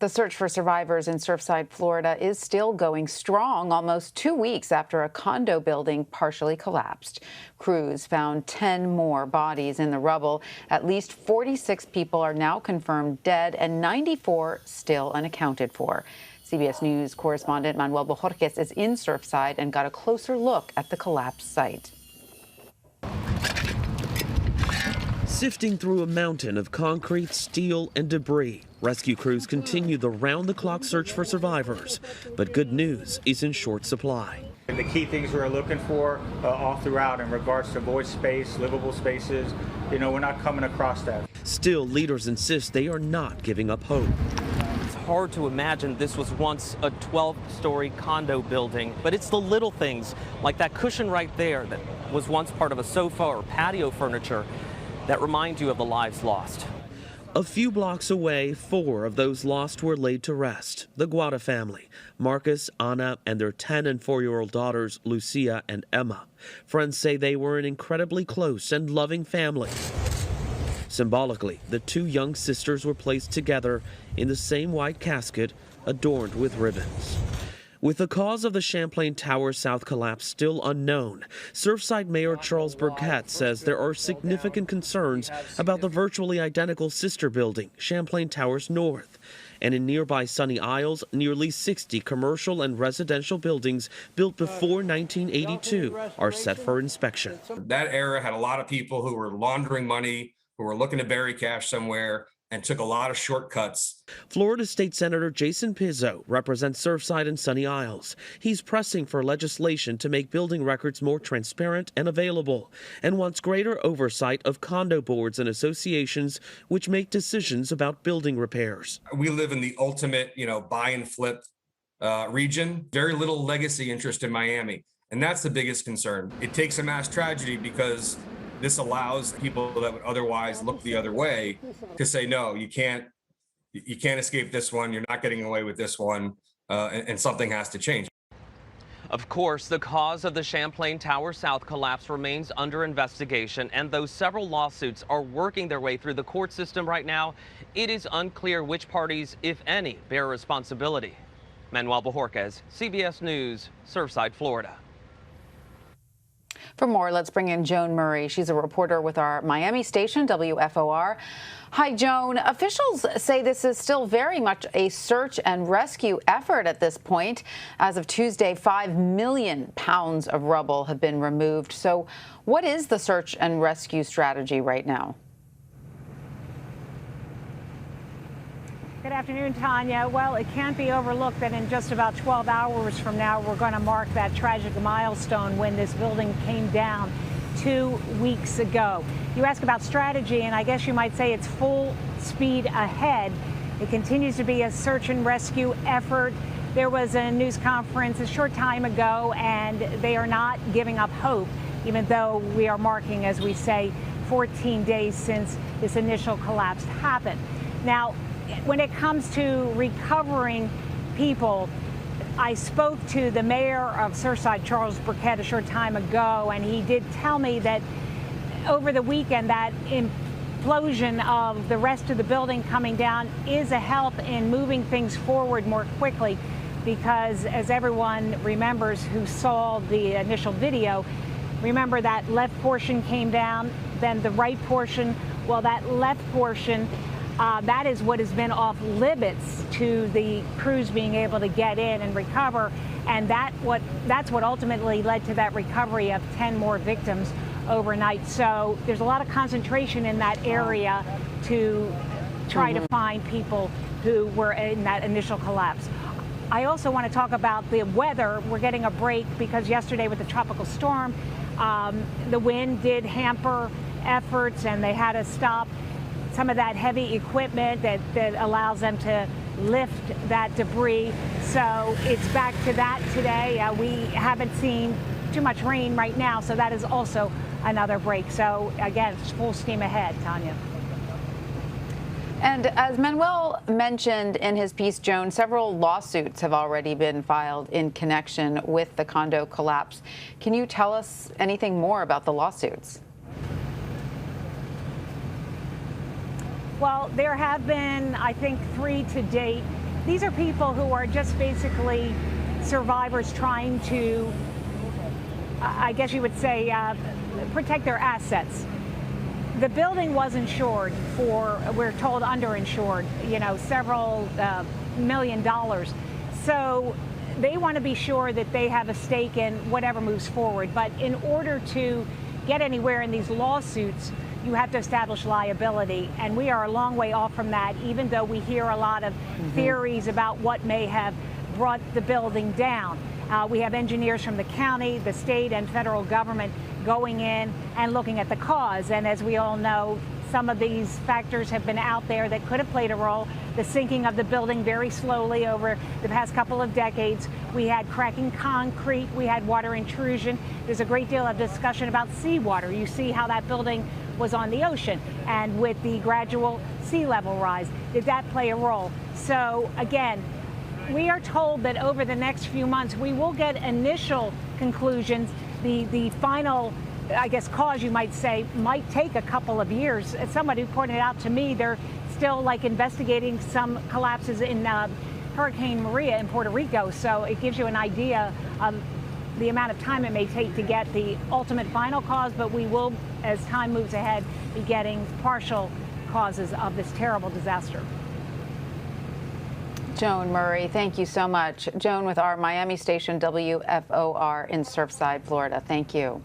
The search for survivors in Surfside, Florida is still going strong almost 2 weeks after a condo building partially collapsed. Crews found 10 more bodies in the rubble. At least 46 people are now confirmed dead and 94 still unaccounted for. CBS News correspondent Manuel Bojorquez is in Surfside and got a closer look at the collapsed site. Sifting through a mountain of concrete, steel, and debris, rescue crews continue the round-the-clock search for survivors. But good news is in short supply. The key things we're looking for all throughout in regards to void space, livable spaces, we're not coming across that. Still, leaders insist they are not giving up hope. It's hard to imagine this was once a 12-story condo building, but it's the little things, like that cushion right there that was once part of a sofa or patio furniture, that remind you of the lives lost. A few blocks away, 4 of those lost were laid to rest. The Guada family, Marcus, Anna, and their 10 and 4-year-old daughters, Lucia and Emma. Friends say they were an incredibly close and loving family. Symbolically, the 2 young sisters were placed together in the same white casket adorned with ribbons. With the cause of the Champlain Tower South collapse still unknown, Surfside Mayor Charles Burkett says there are significant concerns about the virtually identical sister building, Champlain Towers North. And in nearby Sunny Isles, nearly 60 commercial and residential buildings built before 1982 are set for inspection. That era had a lot of people who were laundering money, who were looking to bury cash somewhere, and took a lot of shortcuts. Florida State Senator Jason Pizzo represents Surfside and Sunny Isles. He's pressing for legislation to make building records more transparent and available, and wants greater oversight of condo boards and associations which make decisions about building repairs. We live in the ultimate, buy and flip region. Very little legacy interest in Miami, and that's the biggest concern. It takes a mass tragedy because this allows people that would otherwise look the other way to say, no, you can't escape this one. You're not getting away with this one, and something has to change. Of course, the cause of the Champlain Tower South collapse remains under investigation, and though several lawsuits are working their way through the court system right now, it is unclear which parties, if any, bear responsibility. Manuel Bojorquez, CBS News, Surfside, Florida. For more, let's bring in Joan Murray. She's a reporter with our Miami station, WFOR. Hi, Joan. Officials say this is still very much a search and rescue effort at this point. As of Tuesday, 5 million pounds of rubble have been removed. So what is the search and rescue strategy right now? Good afternoon, Tanya. Well, it can't be overlooked that in just about 12 hours from now, we're going to mark that tragic milestone when this building came down 2 weeks ago. You ask about strategy, and I guess you might say it's full speed ahead. It continues to be a search and rescue effort. There was a news conference a short time ago, and they are not giving up hope, even though we are marking, as we say, 14 days since this initial collapse happened. Now, when it comes to recovering people, I spoke to the mayor of Surfside, Charles Burkett, a short time ago, and he did tell me that over the weekend that implosion of the rest of the building coming down is a help in moving things forward more quickly, because as everyone remembers who saw the initial video, remember that left portion came down, then the right portion. Well, that left portion, that is what has been off limits to the crews being able to get in and recover, and that's what ultimately led to that recovery of 10 more victims overnight. So there's a lot of concentration in that area to try to find people who were in that initial collapse. I also want to talk about the weather. We're getting a break because yesterday with the tropical storm, the wind did hamper efforts, and they had to stop some of that heavy equipment that allows them to lift that debris. So it's back to that today. We haven't seen too much rain right now, so that is also another break. So again, it's full steam ahead, Tanya. And as Manuel mentioned in his piece, Joan, several lawsuits have already been filed in connection with the condo collapse. Can you tell us anything more about the lawsuits? Well, there have been, I think, 3 to date. These are people who are just basically survivors trying to, I guess you would say, protect their assets. The building was insured for, we're told, underinsured, several $1 million. So they want to be sure that they have a stake in whatever moves forward. But in order to get anywhere in these lawsuits, you have to establish liability. And we are a long way off from that, even though we hear a lot of theories about what may have brought the building down. We have engineers from the county, the state, and federal government going in and looking at the cause. And as we all know, some of these factors have been out there that could have played a role. The sinking of the building very slowly over the past couple of decades. We had cracking concrete. We had water intrusion. There's a great deal of discussion about seawater. You see how that building was on the ocean, and with the gradual sea level rise, did that play a role? So again, we are told that over the next few months we will get initial conclusions. The final, I guess, cause, you might say, might take a couple of years. As somebody pointed out to me, they're still investigating some collapses in Hurricane Maria in Puerto Rico. So it gives you an idea of the amount of time it may take to get the ultimate final cause, but we will, as time moves ahead, be getting partial causes of this terrible disaster. Joan Murray, thank you so much. Joan with our Miami station WFOR in Surfside, Florida. Thank you.